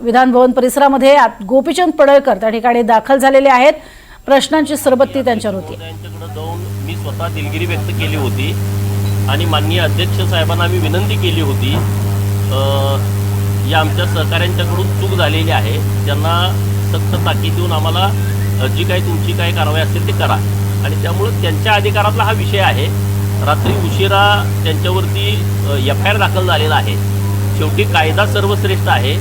विधान भवन परिसरामध्ये गोपीचंद पडळकर त्या ठिकाणी दाखल झालेले आहेत। प्रश्नांची सरबत्ती त्यांच्यावर होती। त्यांच्याकडे जाऊन मी स्वतः दिलगिरी व्यक्त केली होती आणि माननीय अध्यक्ष साहेबांना मी विनंती केली होती या आमच्या सहकाऱ्यांच्याकडून चूक झालेली आहे, त्यांना सक्त ताकीद देऊन आम्हाला जी काही तुमची काही कारवाई असेल ते करा। आणि त्यामुळे त्यांच्या अधिकारातला हा विषय आहे। रात्री उशिरा त्यांच्यावरती एफ-आय-आर दाखल झालेला आहे। शेवटी कायदा सर्वश्रेष्ठ आहे।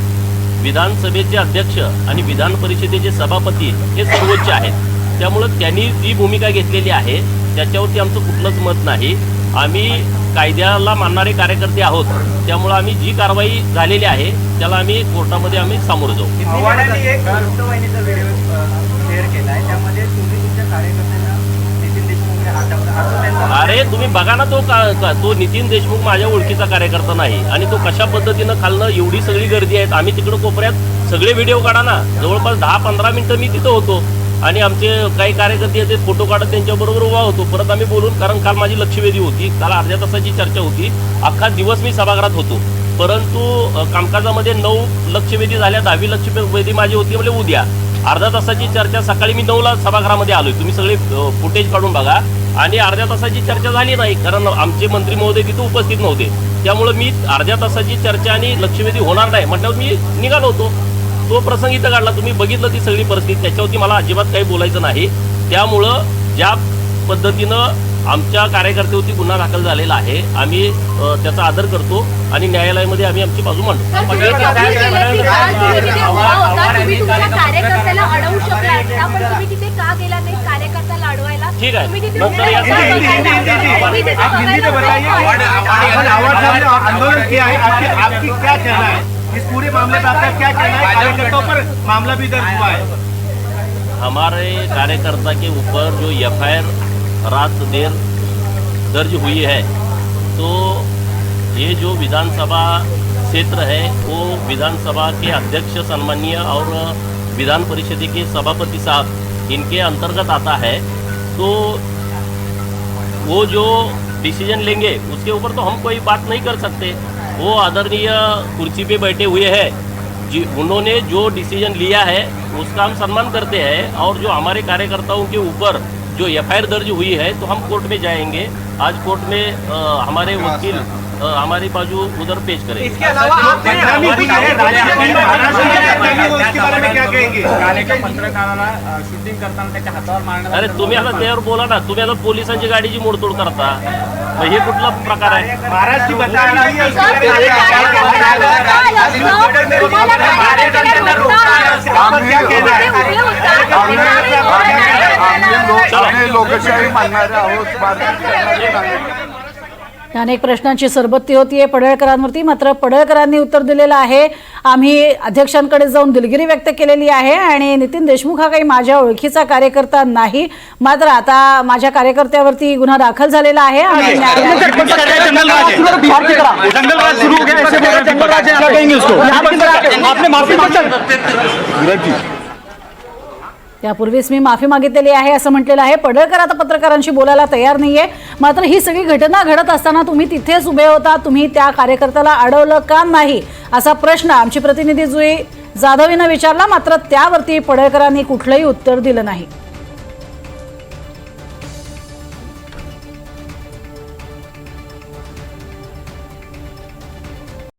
विधानसभेचे अध्यक्ष आणि विधान परिषदेचे सभापती हे सर्वोच्च आहेत, त्यामुळे त्यांनी जी भूमिका घेतलेली आहे त्याच्यावरती आमचं कुठलंच मत नाही। आम्ही कायद्याला मानणारे कार्यकर्ते आहोत, त्यामुळे आम्ही जी कारवाई झालेली आहे त्याला आम्ही कोर्टामध्ये आम्ही सामोरं जाऊ। एक वृत्तवाहिनीचा व्हिडिओ शेअर केलाय, त्यामध्ये तुम्ही तुमच्या कार्यकर्त्यांना नितीन देशमुखने हाताळलं। अरे तुम्ही बघा ना, तो नितीन देशमुख माझ्या ओळखीचा कार्यकर्ता नाही आणि तो कशा पद्धतीनं खालनं एवढी सगळी गर्दी आहे। आम्ही तिकडं कोपऱ्यात सगळे व्हिडिओ काढा ना, जवळपास 10-15 मिनिटं मी तिथं होतो आणि आमचे काही कार्यकर्ते ते फोटो काढत त्यांच्याबरोबर उभा होतो। परत आम्ही बोलून, कारण काल माझी लक्षवेधी होती, काल अर्ध्या तासाची चर्चा होती, अख्खा दिवस मी सभागृहात होतो, परंतु कामकाजामध्ये 9 लक्षवेधी झाल्या, 10वी लक्षवेधी माझी होती म्हणजे उद्या। अर्ध्या तासाची चर्चा सकाळी मी 9ला सभागृहामध्ये आलोय, तुम्ही सगळे फुटेज काढून बघा। आणि अर्ध्या तासाची चर्चा झाली नाही, कारण आमचे मंत्री महोदय तिथे उपस्थित नव्हते, त्यामुळे मी अर्ध्या तासाची चर्चा आणि लक्षवेधी होणार नाही म्हटल्यावर मी निघालो होतो। तो प्रसंग इथं काढला, तुम्ही बघितलं ती सगळी परिस्थिती, त्याच्यावरती मला अजिबात काही बोलायचं नाही। त्यामुळं ज्या पद्धतीनं आमच्या कार्यकर्त्यावरती गुन्हा दाखल झालेला आहे, आम्ही त्याचा आदर करतो आणि न्यायालयामध्ये आम्ही आमची बाजू मांडतो। ठीक आहे, इस पूरे मामले में आपका क्या कहना है? कार्यकर्ताओं पर मामला भी दर्ज हुआ है। हमारे कार्यकर्ता के ऊपर जो एफ-आई-आर रात देर दर्ज हुई है, तो ये जो विधानसभा क्षेत्र है वो विधानसभा के अध्यक्ष सम्मानीय और विधान परिषद के सभापति साहब इनके अंतर्गत आता है। तो वो जो डिसीजन लेंगे उसके ऊपर तो हम कोई बात नहीं कर सकते। वो आदरणीय कुर्सी पे बैठे हुए हैं, जी उन्होंने जो डिसीजन लिया है उसका हम सम्मान करते हैं। और जो हमारे कार्यकर्ताओं के ऊपर जो एफ-आई-आर दर्ज हुई है, तो हम कोर्ट में जाएंगे। आज कोर्ट में हमारे वकील हमारी बाजू उधर पेश करेंगे। इसके अलावा शूटिंग करताना त्याच्या हातावर मारण्यात, अरे तुम्ही आता त्यावर बोला ना, तुम्ही आता पोलिसांची गाडीची मोडतोड करता, मग हे कुठला प्रकार आहे? लोकशाही मानणारे आहोत। अनेक प्रश्नांची सरबत्ती होतीये पडळकरांवरती, मात्र पडळकरांनी उत्तर दिलेलं आहे। आम्ही अध्यक्षांकडे जाऊन दिलगिरी व्यक्त केलेली आहे आणि नितीन देशमुख हा काही माझ्या ओळखीचा कार्यकर्ता नाही, मात्र आता माझ्या कार्यकर्त्यावरती गुन्हा दाखल झालेला आहे। त्यापूर्वीच मी माफी मागितलेली आहे असं म्हटलेलं आहे। पडळकर आता पत्रकारांशी बोलायला तयार नाहीये, मात्र ही सगळी घटना घडत असताना तुम्ही तिथेच उभे होता, तुम्ही त्या कार्यकर्त्याला अडवलं का नाही असा प्रश्न आमची प्रतिनिधी जुई जाधव यांना विचारला, मात्र त्यावरती पडळकरांनी कुठलंही उत्तर दिलं नाही।